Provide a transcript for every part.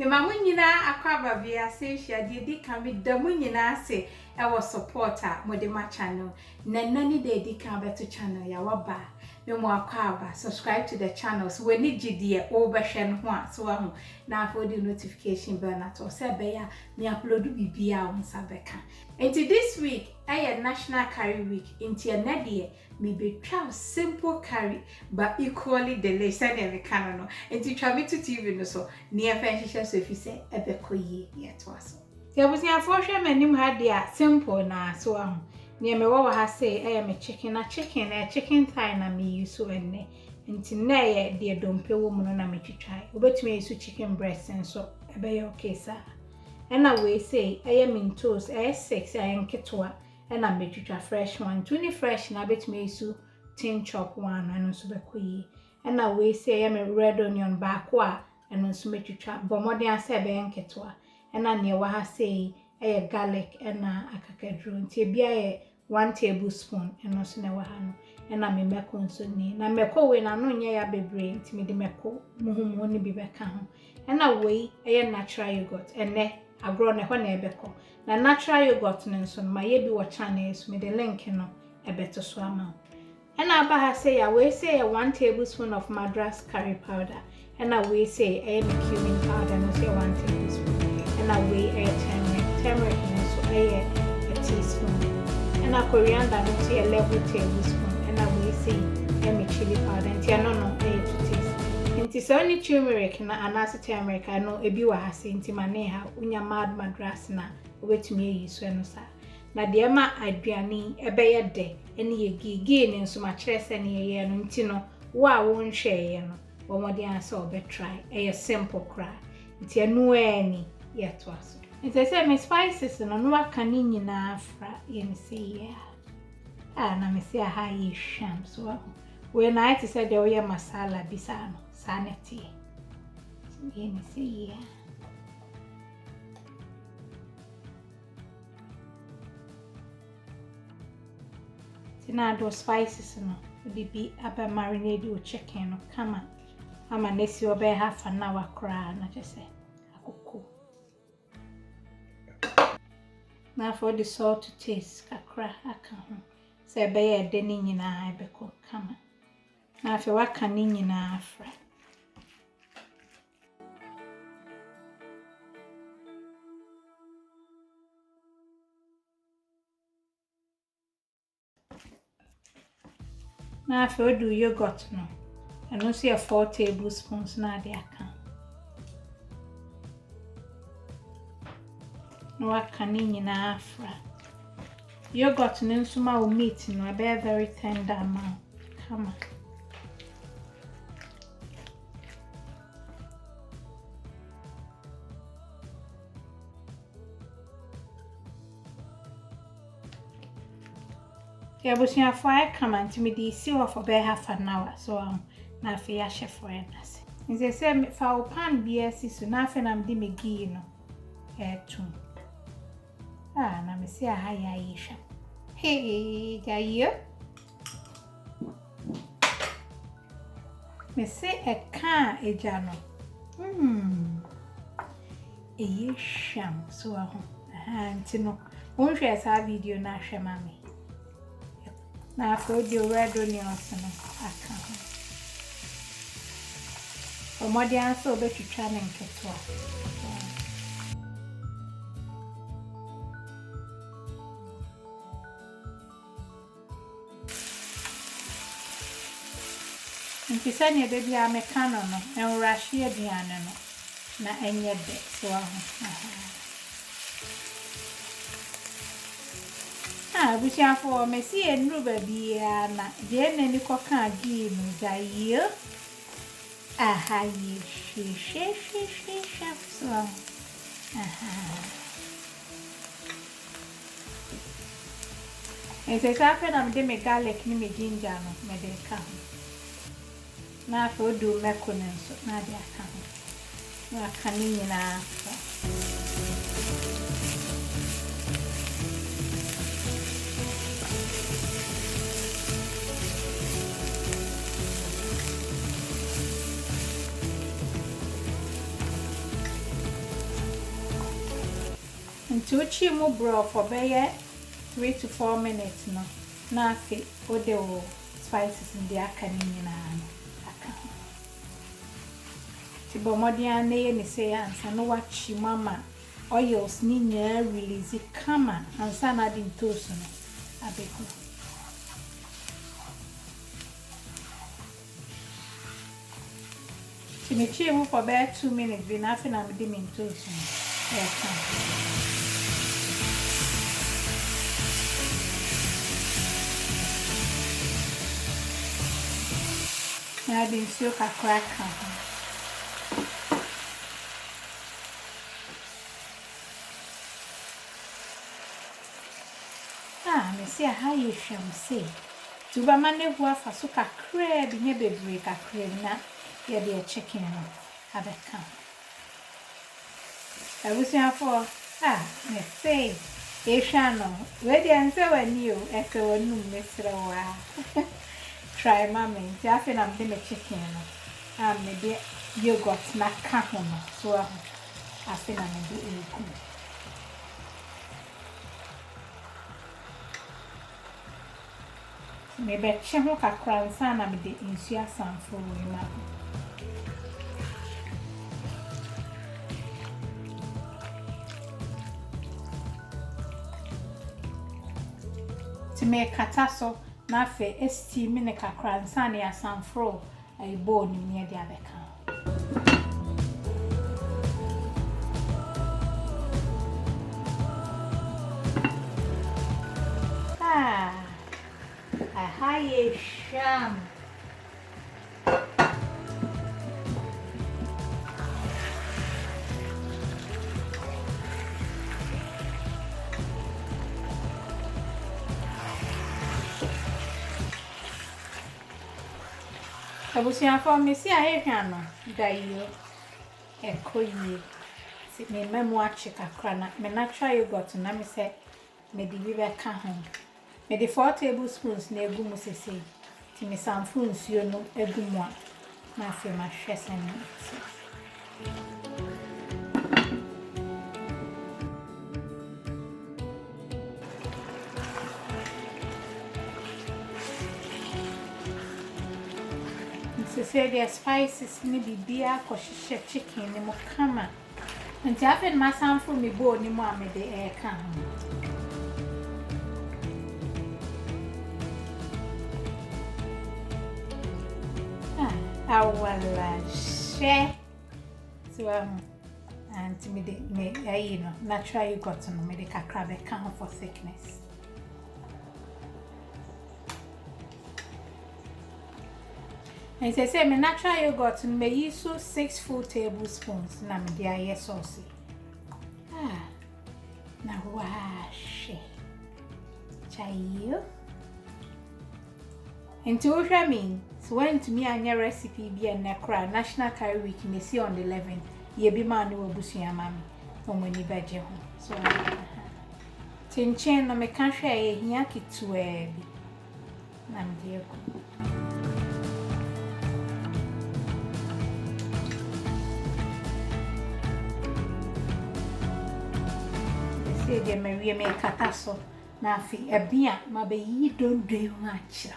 Me ma munyina akwaba bia se hia de di kan me da munyina se e wo supporter mo de ma channel na nani de di kan beto channel ya waba me mo akwaba subscribe to the channel so we ni gidie o be hwe no ho a so wa ho na for the notification bell na to se be ya me upload bibia on sabeka. Into this week I National Curry Week into another me be try simple curry but equally delicious and me can no into try me to TV no so near fenshisha so if you say ebe koyi yet was there was near for sure menim had dia simple na so near me what ha say me chicken chicken thigh na me use so enne into na ye de dompe wo mu no na me twitwai obetumi use chicken breast and so ebe okay sir. And I will say, I am in toast, 6, I am ketwa, and I make you fresh one, 20 fresh, and I bet me so tin chop one, and also be quee. And I will say, I am a red onion bakwa, and also make you chop, but more than 7 ketwa. And I near what I say, a garlic and a cacadron, tibia 1 tablespoon, and also never hand. And I may make on so near. Now, Meko when I know ya be brain to me the Meko, Muhum only be back home. And I weigh a natural yogurt, and ne. I grown a honey beko. Na natural yogurt nso ma ye bi wa channels me the link no e beto so ama. And I ba say I will say 1 tablespoon of madras curry powder. And I will say a cumin powder no say 1 tablespoon. And I will a turmeric nso a teaspoon. And I coriander no say a level tablespoon. And I will say a chili powder and tia no 2 teaspoons. Inti so ni turmeric na anase turmeric no ebi wa hase inti mane ha unya madras na obetumi yi so no sa na de ma aduane ebeye de ene ye Ghee ne nso ma kire se ne ye no inti no wa won hwe ye no wo mo de anse obe try e simple cry inti enu ani ye to aso inti se me spices no no aka ni nyina afra ye ne se ye na me se ha yi sham so when I said there were masala bisano sanity. Let me see here. Now those spices no would be about marinated with chicken or come on. I'm a nesi obe half an hour cry and I just say cook. Now for the salt to taste kakra aka say be a deni nyina ibeko come on. Now if you work an in afra. Now if you do yogurt no, and you see 4 tablespoons now the account. No work an in afra. Yogurt no suma will meat no a very tender amount. Come on. Yeah, but you fire come and to me the see for about half an hour, so na fe ya chef for us. In the same for pan BSC so na fe na mdi me Ghee no. Too. Na me see a high Aisha. Hey, gayo. Me say a can e jano. E sham so ntino. Won hwe sa video na hwe mami. Now for the red onions no aka. O mo dey answer obe twitwa ne nketo. Nkisa ne baby amekano no enrahye aduane no na enye de so Busha for me see a new baby na Jen and Nicoca Ghee no Zaire. She so. And says after I'm de garlic ni me ginger no me de come. Na for do macaroni so na de come. Na canini na. Nti uchi mu bro for beye 3 to 4 minutes no. Na afi ode o spices ndi aka ni nyinaa no aka. Ti bomodian na ye ni say ansa no wachi mama oils ni nya release kama ansa na di toast no abeku. Ti me chi mu for be 2 minutes bi na afi na me di min toast no. Now the soup a crack. Me see how you shall say. To be mane who for so crab near be break a crab na ye be chicken have a come. I was here for me say no. Where the answer when you echo no Mr. Try mommy, Jaffin and the chicken. Maybe yogurt na kahun, so I think I'm a bit ill. Maybe a chemo ka crown sana me de insua sanfo ma. To make kataso na fe steam ne kakra nsane ya sanfro ai bowl ni ne dia beka. Hi sham. Abusia for me see ahehwa no dayo ekoyi si me memo ache kakra na me natural yogurt na me se me di bi beka ho me di 4 tablespoons na egu mu sese ti me sanfo nsuo no egu mu a na afi ma hwese ni say the spices ni bibia ko hihye chicken ni mo kama nti afen ma sanfo mi bo ni mo amede e ka awala she so and me you know natural yogurt no me de kakra be ka for thickness. And say me natural yogurt me use 6 full tablespoons na me dia ye sauce. Na wash. Chayo. Into uhwa me so when to me anya recipe bi en nekra National Curry Week me see on the 11th ye bi ma no abusua mami omoni baje ho. So tinchen no me kan hwe ye hia kitua bi. Na me dia ko. De Maria me kataso na afi ebia ma be yi dondo hu achira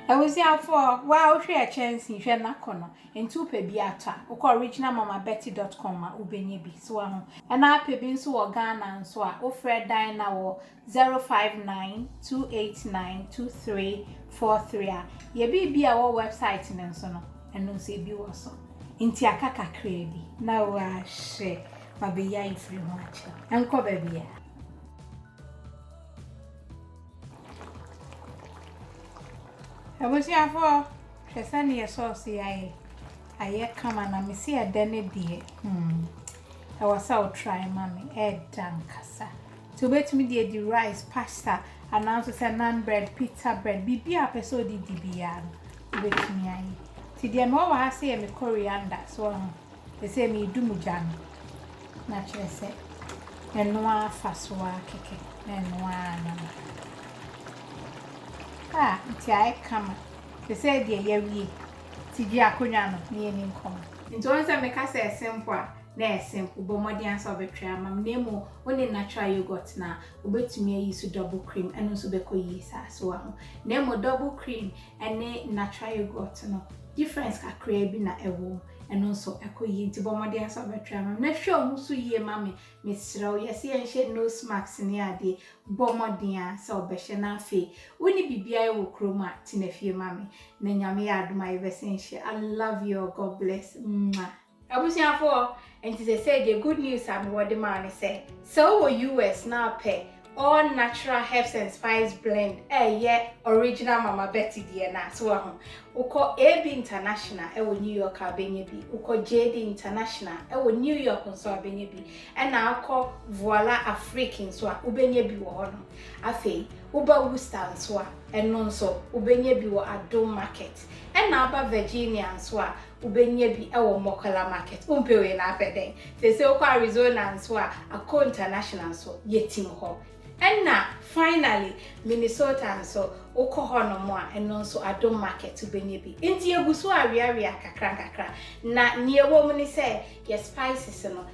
I was here for wow share chance hwe na kono entu pe bi ata ukọ originalmamabetty.com a ubenye bi so ho na ape bi nso wo Ghana nso a ofre dan na wo 0592892343 a ye bi a wo website ne nso no eno nso bi wo so nti akaka kra bi na wa hye ma be ya ifri ho acha enko ba bia I was here for Chesani a sauce I come and I see a denny dear. I was out try, mammy, done cassa. To bet me the rice, pasta, and now to say naan bread, pizza bread, be episode DBR. Bet me I. See, the more I say me coriander, so they say me do mujan. Naturally say, and no fast work, and one. Nti I come. They say dear ye Tigi akonya no na yeni nkom. Nti won se meka se simple a na simple bo modern so betwe amam nemo woni natural yogurt na obetumi ayi so double cream eno so bekoyi sa so aho. Nemo double cream ene natural yogurt no difference kakra bi na ewo eno so ekoyi nti bo modern so betwe amam na hwe omu so yie mame mesrew yesi enhye nose mask ne ade bo modern so obehye na afi woni bibia wo kroma tinafie mame na nyame ya adoma yebesenhye. I love you, God bless. Abusiafo enti say the good news am what the man say so US now pay all natural herbs and spice blend original Mama Betty dear na so uko AB International New York abenye bi uko JD International New York nso abenye bi na uko Voila African so ubenye bi wo hono afei uba Worcester nso eno nso ubenye bi wo Adom Market na aba Virginia nso ubenye bi Mokola Market umpewe na afeden se uko Arizona nso Ako International nso yetim ho. And now, finally, Minnesota nso uko hono mo eno nso Adom Market ubenyebi. Inti yegusu aria kakra na niewo mu ni say your spices no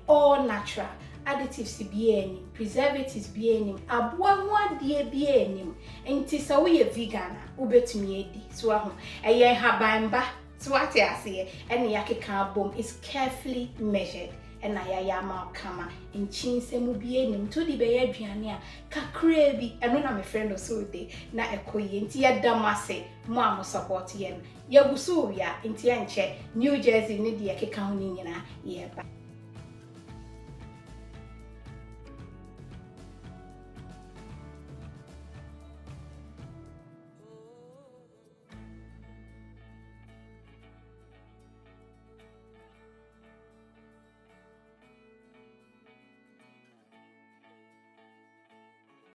all natural. Additives bi enim, preservatives bi enim, aboa ho ade bi enim. Inti sa wo ye vegan ubetumi edi. So aho habanba so ate ase ene yakeka bom is carefully measured. And I am kama in chinsemu bi enim to di be aduane a kakra bi eno na me friend also dey na ekoyi nti ya damase mo am support ye no ya gusu wi a nti enche New Jersey ne de keka ho ni nyina ye ba.